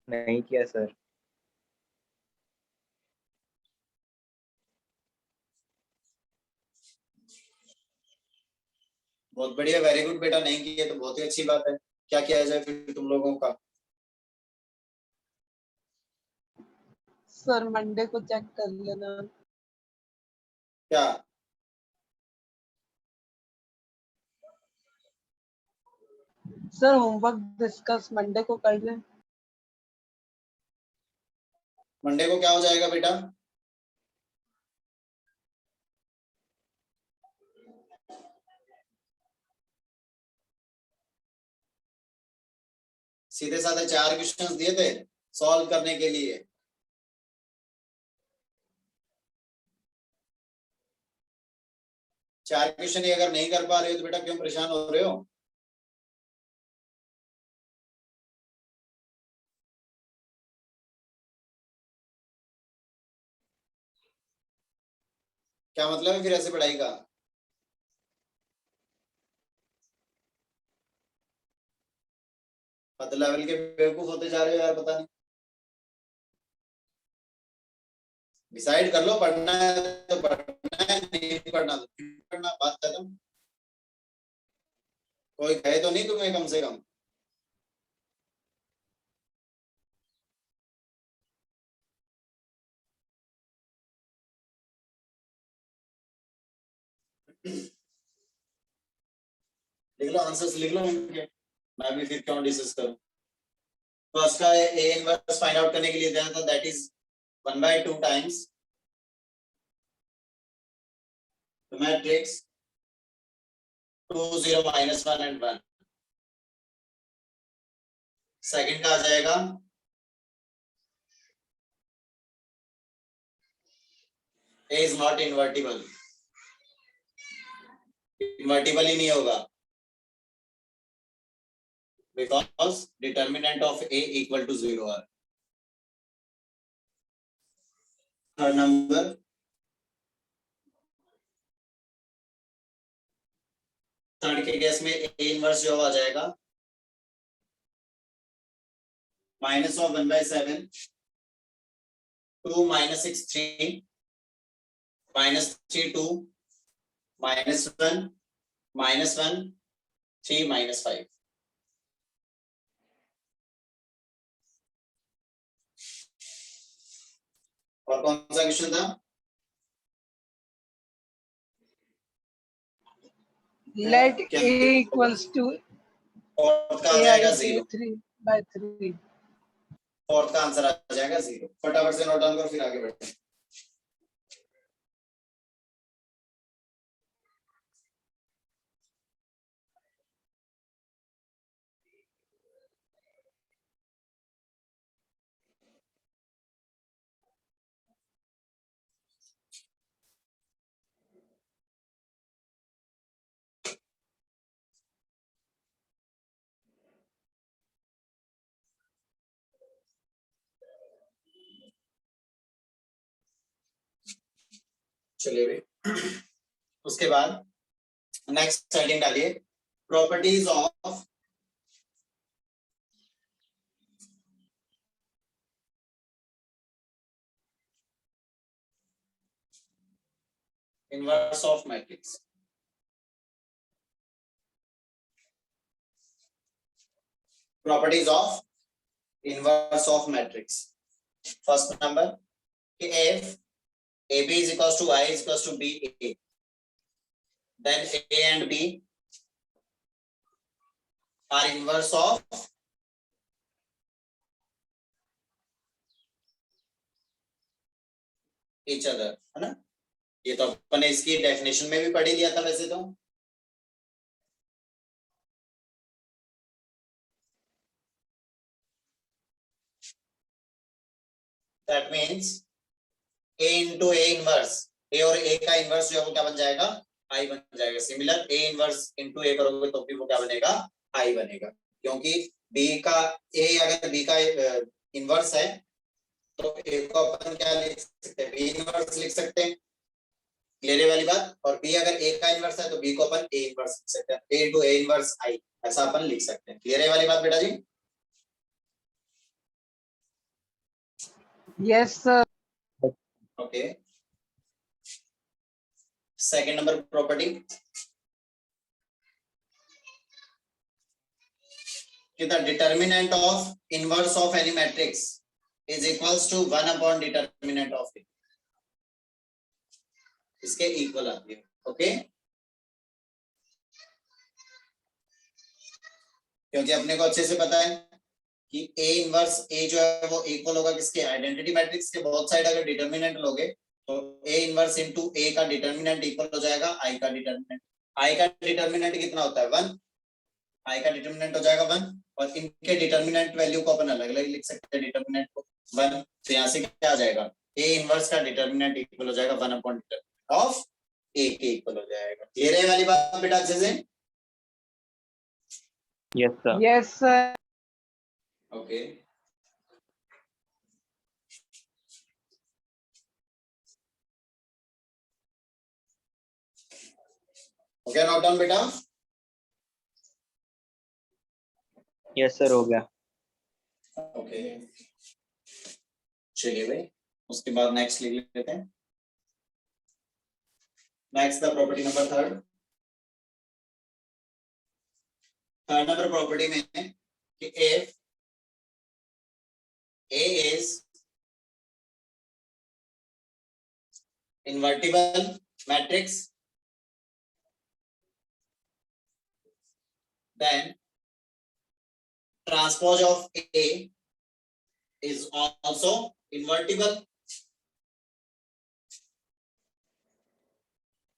नहीं किया सर। बहुत बढ़िया, वेरी गुड बेटा, नहीं किया तो बहुत ही अच्छी बात है। क्या किया जाए फिर तुम लोगों का? सर मंडे को चेक कर लेना। क्या? सर होमवर्क डिस्कस मंडे को कर लें। मंडे को क्या हो जाएगा बेटा? सीधे साधे 4 क्वेश्चंस दिए थे सॉल्व करने के लिए। चार क्वेश्चन ही अगर नहीं कर पा रहे हो तो बेटा क्यों परेशान हो रहे हो? क्या मतलब है फिर ऐसे पढ़ाई का? लेवल के बेवकूफ होते जा रहे हो यार, पता नहीं। डिसाइड कर लो, पढ़ना है तो पढ़ना है, नहीं पढ़ना तो नहीं पढ़ना, बात खत्म। कोई कहे तो नहीं तुम्हें कम से कम? लिख लो, आंसर्स लिख लो इनके, मैं भी फिर क्यों डिस्कस करूं। फर्स्ट का ए इनवर्स फाइंड आउट करने के लिए दिया था, that is 1/2 times the matrix 2 0 -1 and 1। Second का आ जाएगा ए इज नॉट इन्वर्टिबल, इन्वर्टिबल ही नहीं होगा because determinant of a equal to 0 है। थर्ड नंबर, थर्ड के केस में ए इनवर्स जो आ जाएगा -1/7 2 -6 3 -3 2 -1 -1 3 -5। और कौन सा क्वेश्चन था? Let a equals to fourth का आ जाएगा 0। 3/3। फोर्थ का आंसर आ जाएगा 0। फटाफट से नोट डाउन करो फिर आगे बढ़ते हैं। चलिए भाई, उसके बाद नेक्स्ट हेडिंग डालिए, properties of inverse of matrix. Properties of inverse of matrix. First number, if AB is equals to I is equals to BA, then A and B are inverse of each other, है ना? ये तो अपन ने इसकी definition में भी पढ़ ही लिया था वैसे तो। That means A into A inverse, A और A का इनवर्स जो है वो क्या बन जाएगा? I बन जाएगा। Similar A inverse into A करोगे तो भी वो क्या बनेगा? I बनेगा, क्योंकि B का A अगर B का इनवर्स है तो A को अपन क्या लिख सकते हैं? B इनवर्स लिख सकते हैं, क्लियर वाली बात। और B अगर A का इनवर्स है तो B को अपन A इनवर्स लिख सकते हैं, A into A inverse I, ऐसा अपन लिख सकते हैं। क्लियर है वाली बात बेटा जी? Yes, sir. Okay, second number property कि the determinant of inverse of any matrix is equals to 1 upon determinant of A, इसके इक्वल आती है। ओके, क्योंकि अपने को अच्छे से पता है कि ए इनवर्स ए जो है वो इक्वल होगा किसके, आइडेंटिटी मैट्रिक्स के बोथ साइड अगर डिटर्मिनेंट लोगे तो ए इनवर्स इनटू ए का डिटर्मिनेंट इक्वल हो जाएगा आई का डिटर्मिनेंट। आई का डिटर्मिनेंट कितना होता है 1, आई का डिटर्मिनेंट हो जाएगा 1 और इनके डिटर्मिनेंट वैल्यू को अपन अलग अलग लिख सकते हैं, डिटर्मिनेंट को 1, तो यहां से क्या आ जाएगा ए इनवर्स का डिटर्मिनेंट इक्वल हो जाएगा 1 अपॉन डिटर्मिनेंट ऑफ ए के इक्वल हो जाएगा। क्लियर है वाली बात बेटा अच्छे से? Yes sir. Yes, sir. Okay, okay, note down बेटा। यस सर, हो गया। ओके, चलिए भाई, उसके बाद नेक्स्ट लिख लेते हैं। Next the property number third number property में है कि if A is invertible matrix then transpose of A is also invertible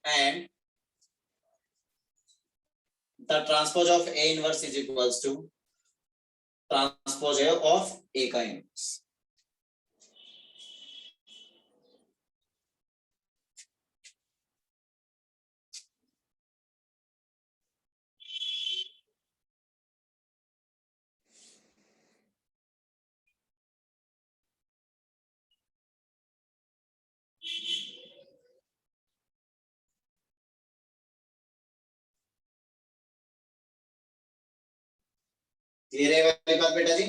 and the transpose of A inverse is equals to transpose of A का inverse। Clear है वाली बात बेटा जी?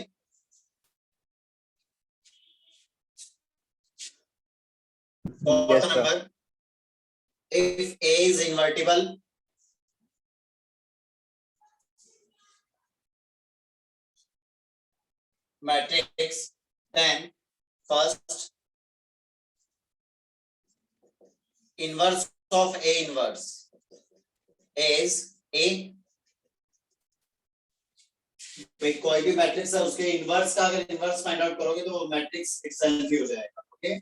Yes, sir. number, if A is invertible matrix then first inverse of A inverse is A। कोई भी matrix है उसके इनवर्स का अगर इनवर्स फाइंड आउट करोगे तो वो मैट्रिक्स इटसेल्फ ही हो जाएगा। ओके,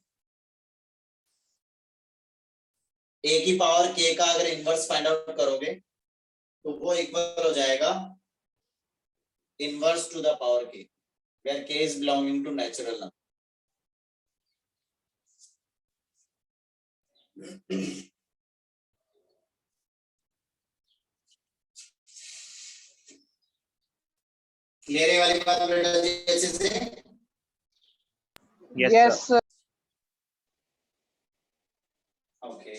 ए की पावर के का अगर इनवर्स फाइंड आउट करोगे तो वो इक्वल हो जाएगा inverse to the power K, where K is belonging to natural number. Clear है वाली बात बेटा जी अच्छे से? Yes, Yes, sir. sir. Okay,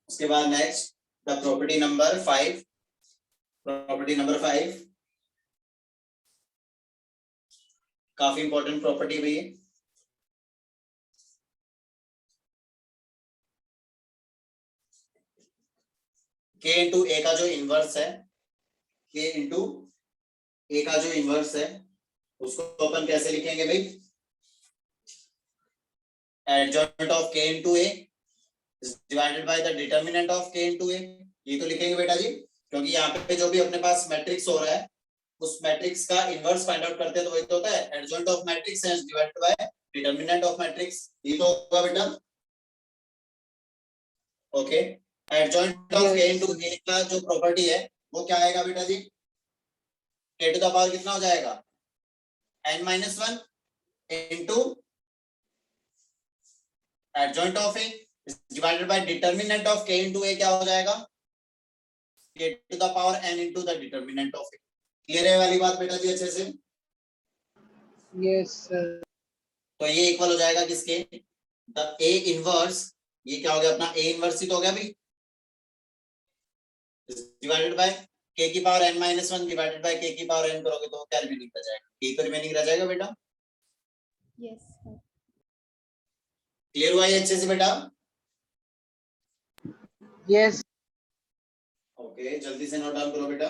उसके बाद नेक्स्ट द प्रॉपर्टी नंबर 5 काफी इंपॉर्टेंट प्रॉपर्टी भी है। के इंटू ए का जो इनवर्स है, के इंटू ए का जो इनवर्स है उसको अपन कैसे लिखेंगे भाई? Adjoint of K into A divided by the determinant of K into ए, ये तो लिखेंगे बेटा जी, क्योंकि यहाँ पे जो भी अपने पास मैट्रिक्स हो रहा है उस मैट्रिक्स का इनवर्स फाइंड आउट करते हैं तो वही तो होता है adjoint of matrix divided by determinant of matrix, ये तो होगा बेटा। Okay, adjoint of K into ए का जो प्रॉपर्टी है वो क्या आएगा बेटा जी? के टू द पावर कितना हो जाएगा n-1 into adjoint of A divided by determinant of K into A, क्या हो जाएगा K to the power n into the determinant of A. Clear है वाली बात बेटा जी अच्छे से? Yes, sir. तो ये इक्वल हो जाएगा किसके? द ए इनवर्स, ये क्या हो गया अपना ए इनवर्स ही तो हो गया भाई, डिवाइडेड बाय k की power n-1 divided by k की पावर n करोगे तो क्या रिमेनिंग रह जाएगा? k तो रिमेनिंग रह जाएगा बेटा। Yes, sir. क्लियर हुआ ये अच्छे से बेटा? Yes. ओके, जल्दी से नोट डाउन करो बेटा।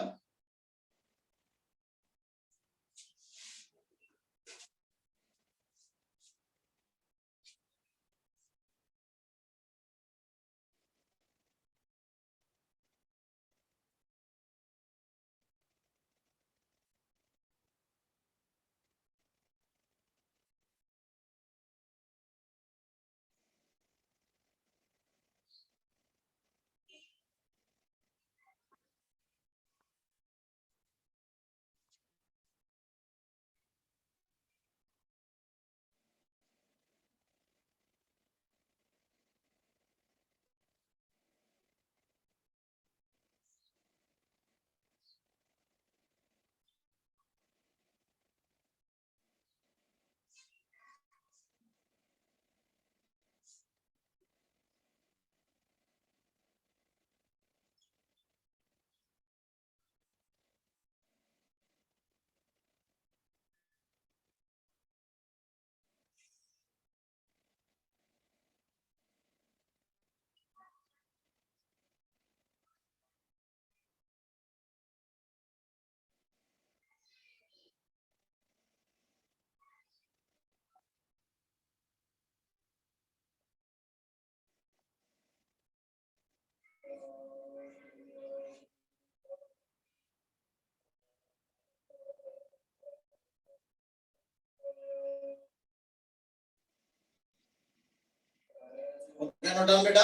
ओके, नोट डाउन बेटा।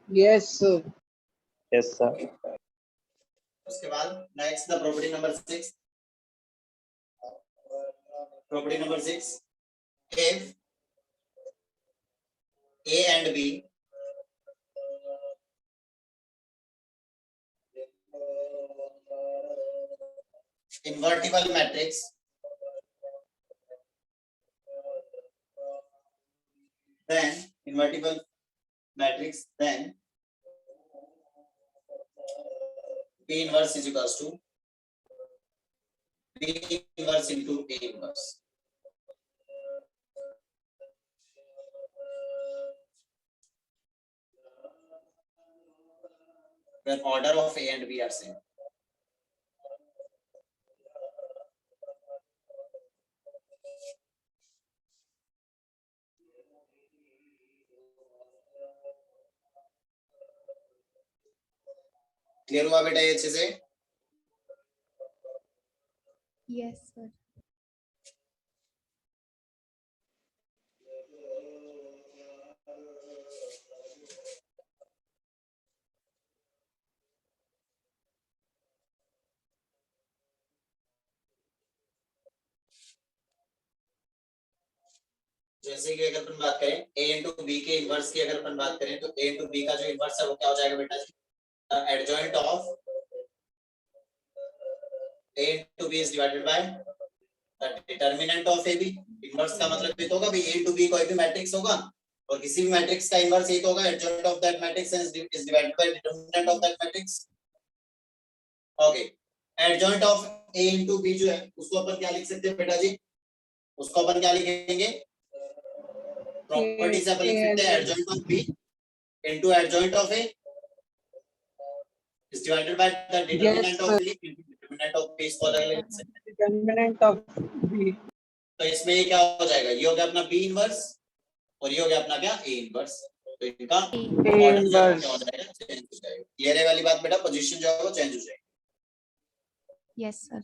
Yes, sir. Yes, sir. उसके बाद next the property number 6। Property number 6, if a and b invertible matrix, then invertible matrix, then b inverse is equals to b inverse into a inverse. When order of a and b are same. Clear हुआ बेटा ये अच्छे से? Yes, sir. जैसे कि अगर अपन बात करें a इंटू बी के इनवर्स की, अगर अपन बात करें तो a इंटू बी का जो इनवर्स है वो क्या हो जाएगा बेटा जी? Adjoint of a into B is divided by determinant of A B. Inverse का मतलब ये तो होगा भाई a इंटू बी कोई भी मैट्रिक्स होगा और किसी भी मैट्रिक्स का इनवर्स ये तो होगा adjoint of that matrix is divided by determinant of that matrix. Okay, adjoint of a into B जो है उसको अपन क्या लिख सकते हैं बेटा जी? उसको अपन क्या लिखेंगे? प्रॉपर्टी से अपन लिख सकते हैं adjoint of B into adjoint of A is divided by the determinant Yes, of sir. B into determinant of B इसको अलग लिख सकते हैं। Determinant of B. तो इसमें ये क्या हो जाएगा? ये हो गया अपना B इनवर्स और ये हो गया अपना क्या? A inverse. तो इनका A ऑर्डर जो है inverse. क्या हो जाएगा? चेंज हो जाएगा। क्लियर है वाली बात बेटा? पोजीशन जो है वो चेंज हो जाएगी। Yes, sir.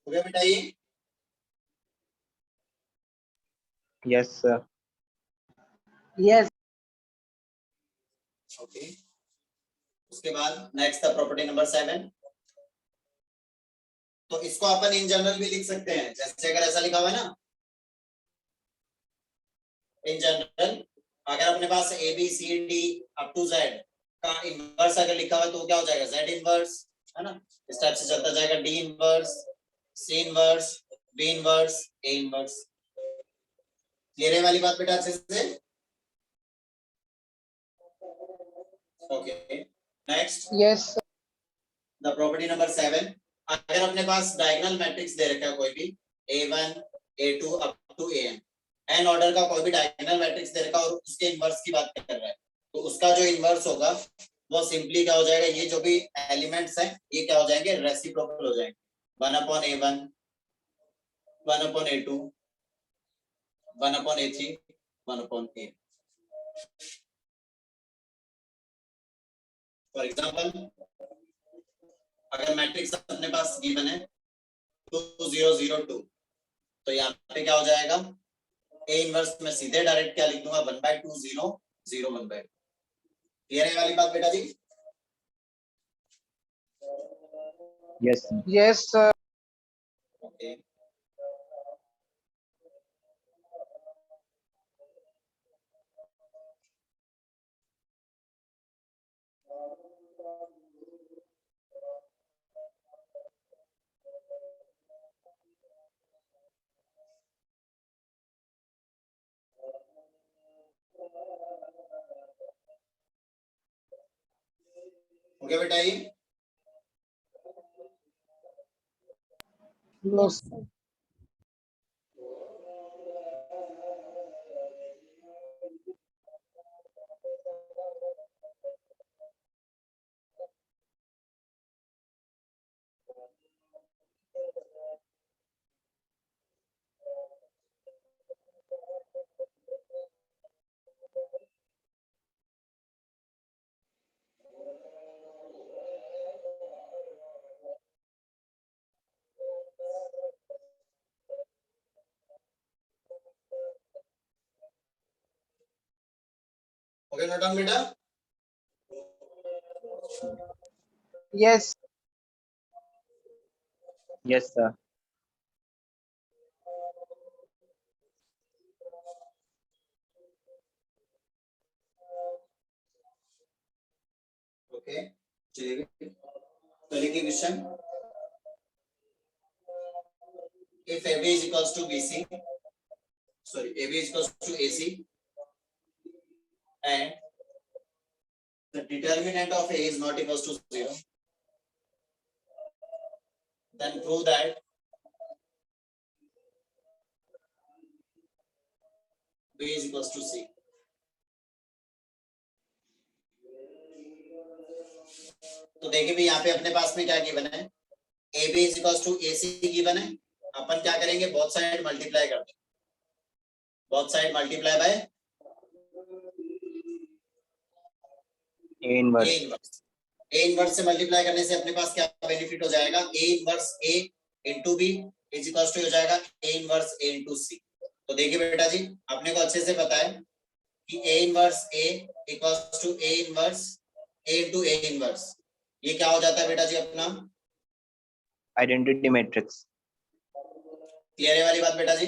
हो गया बेटा ये? Yes sir. yes, ओके, उसके बाद नेक्स्ट था प्रॉपर्टी नंबर 7। तो इसको अपन इन जनरल भी लिख सकते हैं, जैसे अगर ऐसा लिखा हुआ है ना, इन जनरल अगर अपने पास A B C D up to Z का इनवर्स अगर लिखा हुआ है तो क्या हो जाएगा, जेड इनवर्स, है ना। इस टाइप से चलता जाएगा, D inverse, C inverse, B inverse, A inverse. Clear है वाली बात बेटा अच्छे से? Okay, next yes, sir. The property number 7। अगर अपने पास डायगोनल मैट्रिक्स दे रखा है कोई भी a1 a2 up to an, N order का कोई भी डायगोनल मैट्रिक्स दे रखा और उसके इनवर्स की बात कर रहा है, तो उसका जो इनवर्स होगा वो सिंपली क्या हो जाएगा, ये जो भी एलिमेंट्स हैं ये क्या हो जाएंगे, रेसिप्रोकल हो जाएंगे। 1/a1, 1/a2, 1/a3, 1/a। For example अगर मैट्रिक्स अपने पास गिवन है 2 0 0 2, तो यहाँ पे क्या हो जाएगा, ए इनवर्स में सीधे डायरेक्ट क्या लिख दूंगा, 1/2 0 0 1/2। क्लियर है वाली बात बेटा जी? Yes yes, sir. Okay, okay बेटा ये? No, Yes, sir. sir. Okay note down बेटा? yes, yes sir. ओके, चलिए चलिए question. If AB is equals to BC, sorry, AB is equals to AC, and the determinant of A is not equals to 0, then prove that B is equals to C. तो देखिए भी यहाँ पे अपने पास में क्या गिवन है, AB is equals to AC given है। अपन क्या करेंगे, बोथ साइड मल्टीप्लाई कर देंगे, both side multiply by A inverse. A inverse से मल्टीप्लाई करने से अपने पास क्या बेनिफिट हो जाएगा, A inverse A into B is equals to हो जाएगा ए इनवर्स ए इंटू सी। तो देखिए बेटा जी अपने को अच्छे से पता है कि A inverse A equals to A inverse A into A inverse, ये क्या हो जाता है बेटा जी अपना, आइडेंटिटी मैट्रिक्स। क्लियर है वाली बात बेटा जी?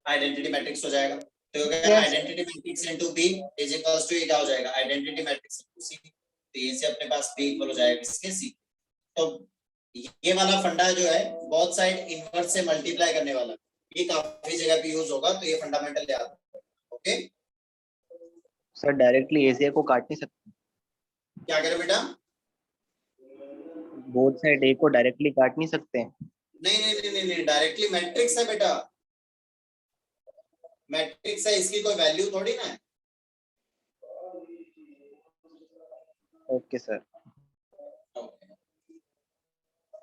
आइडेंटिटी मैट्रिक्स हो जाएगा। तो Yes. Identity matrix into B is equals to ये क्या हो जाएगा, आइडेंटिटी मैट्रिक्स इनटू सी। तो ये से अपने पास बी इक्वल हो जाएगा किसके, सी। तो ये वाला फंडा जो है बोथ साइड इनवर्स से मल्टीप्लाई करने वाला, ये काफी जगह पे यूज होगा, तो ये फंडामेंटल याद रखो। ओके सर डायरेक्टली ए को काट नहीं सकते? क्या करें बेटा? बोथ साइड ए को डायरेक्टली काट नहीं सकते? नहीं नहीं नहीं नहीं, नहीं डायरेक्टली मैट्रिक्स है बेटा, मैट्रिक्स है, इसकी कोई वैल्यू थोड़ी ना है। Okay sir.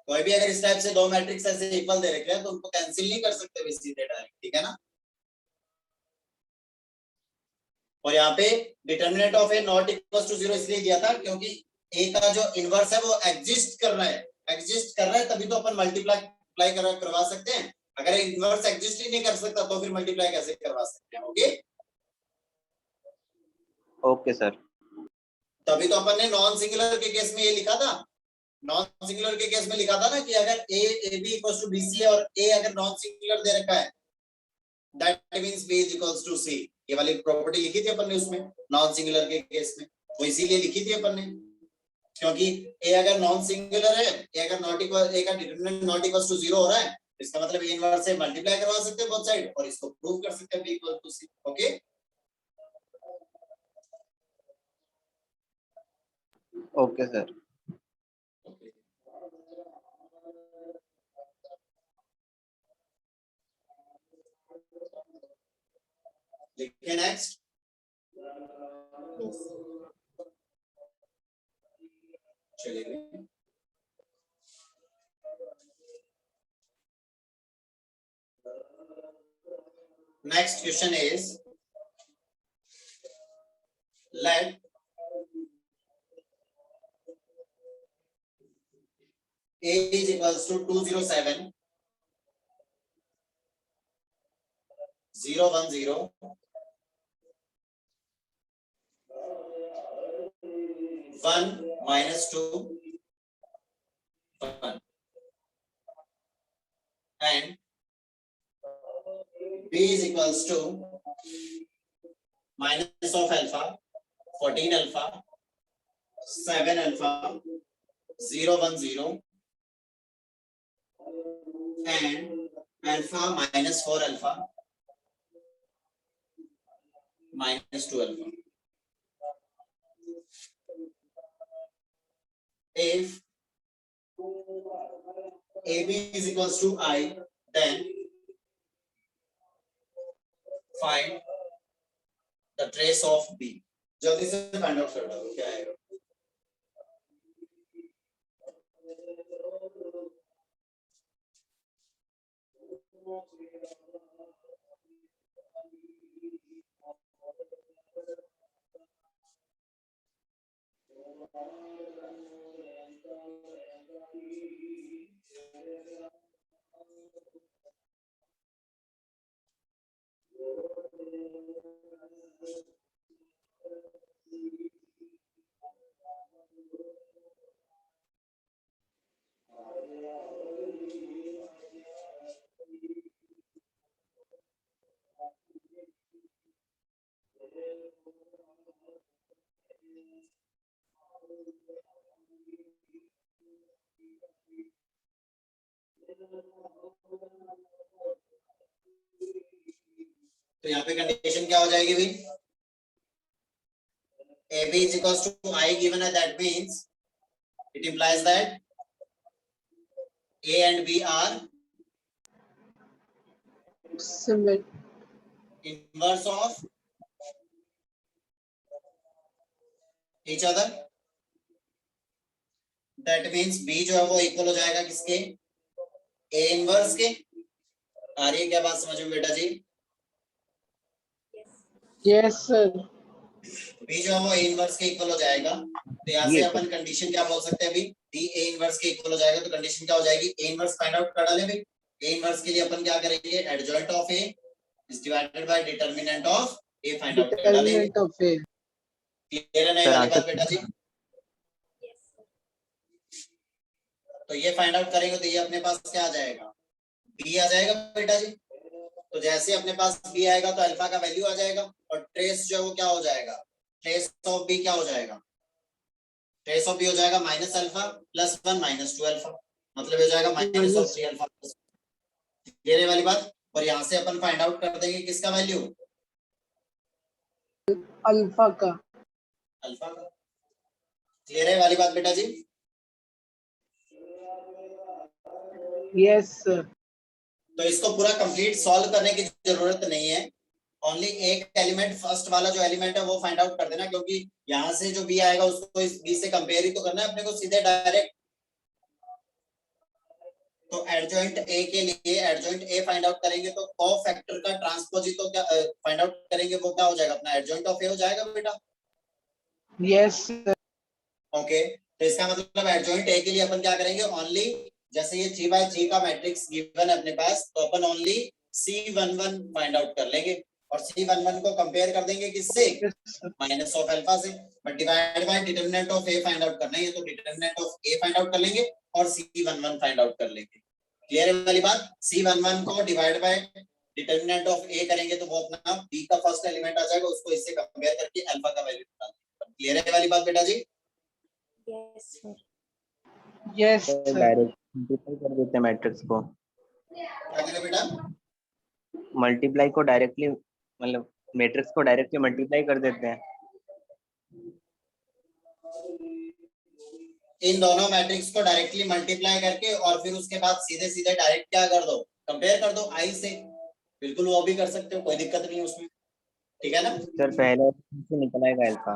कोई भी अगर इस टाइप से दो मैट्रिक्स ऐसे इक्वल दे रखे हैं तो उनको कैंसिल नहीं कर सकते सीधे डायरेक्ट, ठीक है ना। और यहाँ पे determinant of A not equal to 0 इसलिए दिया था क्योंकि ए का जो इनवर्स है वो एग्जिस्ट कर रहा है, एग्जिस्ट कर रहा है तभी तो अपन मल्टीप्लाई मल्टीप्लाई करवा सकते हैं। अगर इनवर्स एग्जिस्ट ही नहीं कर सकता तो फिर मल्टीप्लाई कैसे करवा सकते हैं? Okay okay sir. तभी तो अपन ने नॉन सिंगुलर के केस में ये लिखा था, नॉन सिंगुलर के केस में लिखा था ना कि अगर a ab equals to bc है और a अगर नॉन सिंगुलर दे रखा है that means b is equals to c। ये वाली प्रॉपर्टी लिखी थी अपन ने उसमें नॉन सिंगुलर के केस में, वो इसीलिए लिखी थी अपन ने क्योंकि a अगर नॉन सिंगुलर है, a अगर नॉट इक्वल a का डिटरमिनेंट नॉट इक्वल्स टू 0 हो रहा है, इसका मतलब a इनवर्स से मल्टीप्लाई करवा सकते हैं बोथ साइड और इसको प्रूव कर सकते हैं b equal to c। Okay okay sir. लिखिए नेक्स्ट। Yes. चलिए next question is let a is equals to 207 010 1 minus 2 1 and b is equals to minus of alpha 14 alpha 7 alpha 010 and alpha minus 4 alpha minus 2 alpha. If AB is equals to I, then find the trace of B. जल्दी से find out कर दो क्या आएगा। तो यहाँ पे condition क्या हो जाएगी भाई? AB is equals to I given है, that means it implies that A and B are Similar. inverse of each other. That means B जो है वो इक्वल हो जाएगा किसके? A इनवर्स के। आ रही है क्या बात समझ में बेटा जी? Yes, sir. B जो है वो A इनवर्स के इक्वल हो जाएगा। तो यहाँ से अपन कंडीशन क्या बोल सकते हैं अभी? D A इनवर्स के इक्वल हो जाएगा तो कंडीशन क्या हो जाएगी? A इनवर्स फाइंड आउट कर डालें भाई। A इनवर्स के लिए अपन क्या करेंगे? Adjoint of A is divided by determinant of A find out कर डालेंगे। Determinant of A. क्लियर है ना ये वाली बात बेटा जी? तो ये फाइंड आउट करेंगे तो ये अपने पास क्या आ जाएगा? B आ जाएगा बेटा जी। तो जैसे अपने पास B आएगा तो अल्फा का वैल्यू आ जाएगा और ट्रेस जो है वो क्या हो जाएगा? ट्रेस ऑफ B क्या हो जाएगा? ट्रेस ऑफ B हो जाएगा minus alpha plus 1 minus 2 alpha, मतलब हो जाएगा माइनस ऑफ 3 अल्फा। क्लियर है वाली बात? और यहाँ से अपन फाइंड आउट कर देंगे किसका वैल्यू? अल्फा का। अल्फा का। क्लियर है वाली बात बेटा जी? Yes, sir. तो इसको पूरा कंप्लीट सॉल्व करने की जरूरत नहीं है, ओनली एक एलिमेंट फर्स्ट वाला जो एलिमेंट है वो फाइंड आउट कर देना, क्योंकि यहाँ से जो बी आएगा उसको इस बी से कंपेयर ही तो करना है अपने को सीधे डायरेक्ट। तो एडजॉइंट ए के लिए एडजॉइंट ए फाइंड आउट करेंगे तो कोफैक्टर का ट्रांसपोजिट क्या फाइंड आउट करेंगे, वो क्या हो जाएगा अपना एडजॉइंट ऑफ ए हो जाएगा बेटा। Yes, sir. ओके तो इसका मतलब एडजॉइंट ए के लिए अपन क्या करेंगे? ओनली जैसे ये 3/3 का मैट्रिक्स गिवन है अपने पास, तो अपन ओनली C11 फाइंड आउट कर लेंगे और C11 को कंपेयर कर देंगे किससे, माइनस ऑफ अल्फा से। But divide by determinant of A find out करना है, तो determinant of A find out कर लेंगे और C11 फाइंड आउट कर लेंगे। क्लियर है वाली बात? C11 को डिवाइड बाय डिटरमिनेंट ऑफ ए करेंगे तो वो अपना बी का फर्स्ट एलिमेंट आ जाएगा, उसको इससे कंपेयर करके अल्फा का वैल्यू निकालेंगे। क्लियर है वाली बात बेटा जी? Yes, sir. Yes sir sir. Direct multiply कर देते हैं मैट्रिक्स को, क्या करें बेटा? मल्टीप्लाई को डायरेक्टली, मतलब मैट्रिक्स को डायरेक्टली मल्टीप्लाई कर देते हैं। इन दोनों मैट्रिक्स को डायरेक्टली मल्टीप्लाई करके और फिर उसके बाद सीधे सीधे डायरेक्ट क्या कर दो, कंपेयर कर दो आई से। बिल्कुल वो भी कर सकते हो, कोई दिक्कत नहीं है उसमें, ठीक है ना? सर पहले से निकल आएगा अल्फा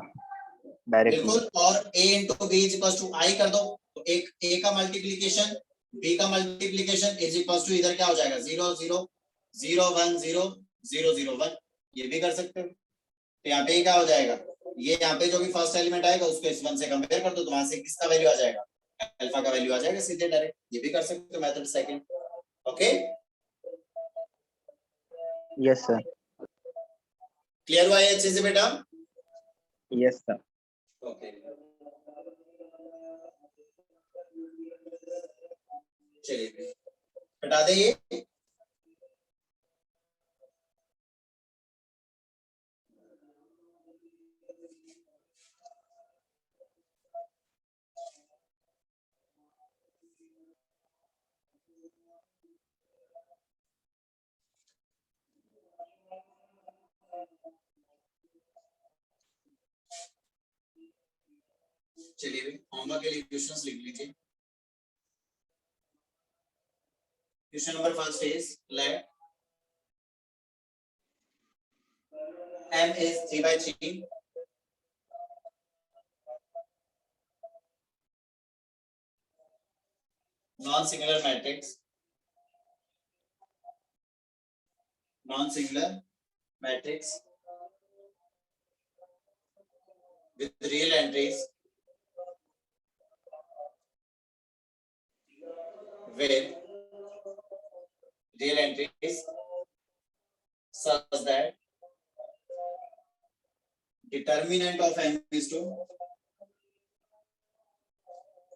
डायरेक्टली। बिल्कुल। और a into B is equal to I कर दो, तो एक a का मल्टीप्लीकेशन b का मल्टीप्लीकेशन इज इक्वल टू इधर क्या हो जाएगा 0 0 0 1 0 0 0 1, ये भी कर सकते हो। तो यहाँ पे क्या हो जाएगा, ये यहाँ पे जो भी फर्स्ट एलिमेंट आएगा उसको इस 1 से कंपेयर कर दो, तो वहां से किसका वैल्यू आ जाएगा, अल्फा का वैल्यू आ जाएगा सीधे डायरेक्ट। ये भी कर सकते हो method second. Okay, yes sir. Clear हुआ ये अच्छे से बेटा? Yes sir. ओके, चलिए हटा दे ये। चलिए होमवर्क के लिए क्वेश्चंस लिख लीजिए। Question number first is let m is 3/3 non-singular matrix with real entries such that determinant of m is 2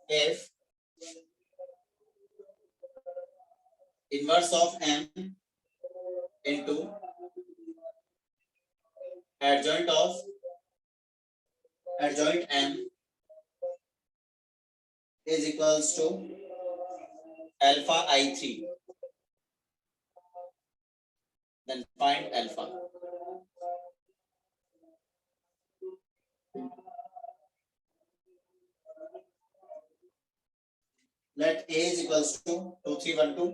if inverse of m into adjoint m is equals to alpha I3, then find alpha. Let a is equals to 2 3 1 2,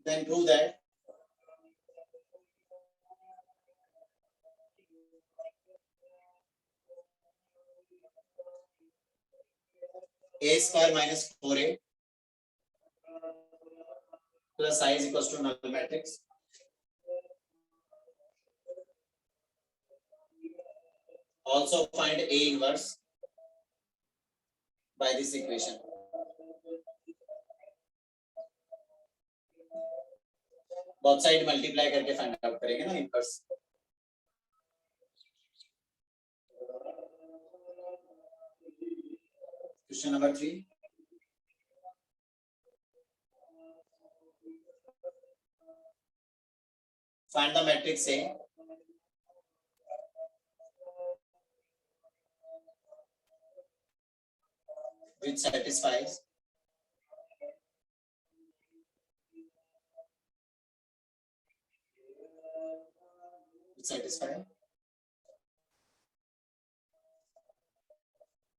then prove that a square minus 4a plus I is equals to null matrix. Also find a inverse by this equation. both side multiply करके find out करेंगे ना inverse. Question number 3, find the matrix A which satisfies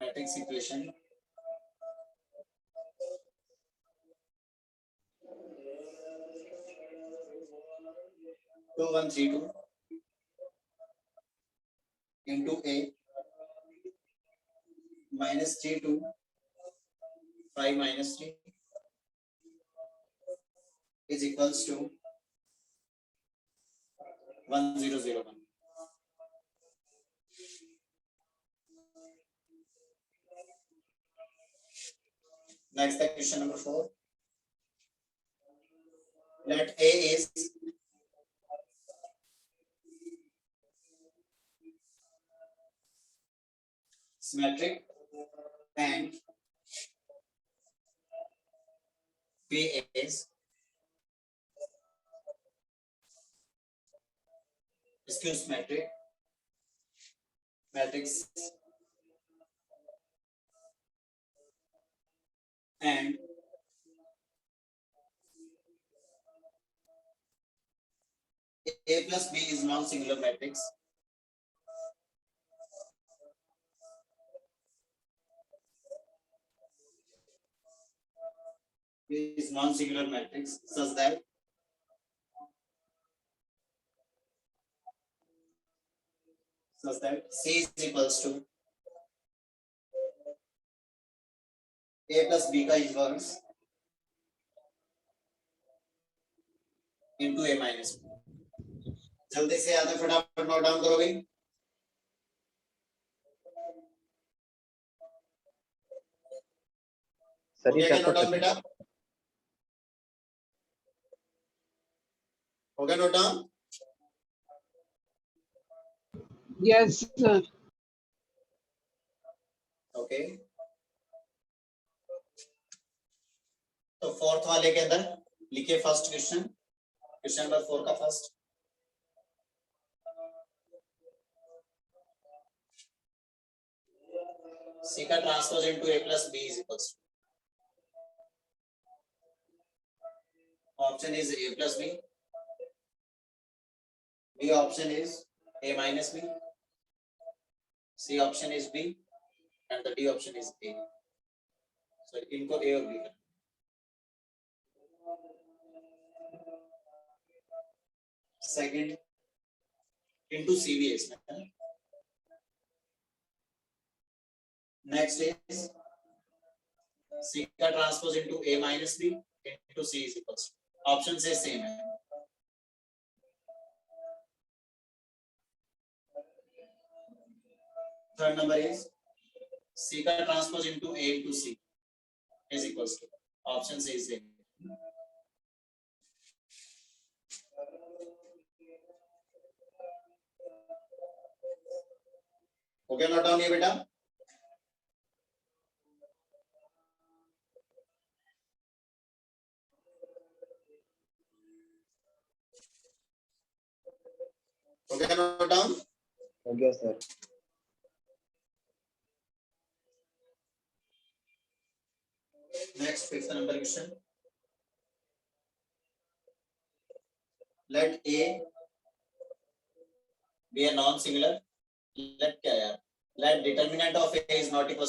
matrix equation 2 1 3 2 into A minus 3 2 5 minus 3 is equals to 1 0 0 1. Next, the question number 4. Let A is symmetric and B is skew symmetric matrix and A plus B is non-singular matrix. B is non-singular matrix such that C is equals to A plus B का inverse into A minus B. जल्दी से याद है, फटाफट note down करो भाई. Sir ये क्या कर नोट डाउन सकते बेटा? हो गया note down? Yes, sir. Okay. तो फोर्थ वाले के अंदर लिखिए फर्स्ट क्वेश्चन, क्वेश्चन नंबर 4 का फर्स्ट. C का transpose into A plus B is equals to. Option is A plus B. B option is A minus B. C option is B and the D option is A. So इनको A और B करना. Second into C भी है इसमें. Next is C का transpose into A minus B into C is equals to. Option से same है. Third number is C का transpose into A into C is equals to. Option से same. हो गया नोट डाउन ये बेटा? हो गया नोट डाउन? हो गया sir. Next, fifth number question. Let A be a non-singular. Let क्या यार? Let determinant of A is not equal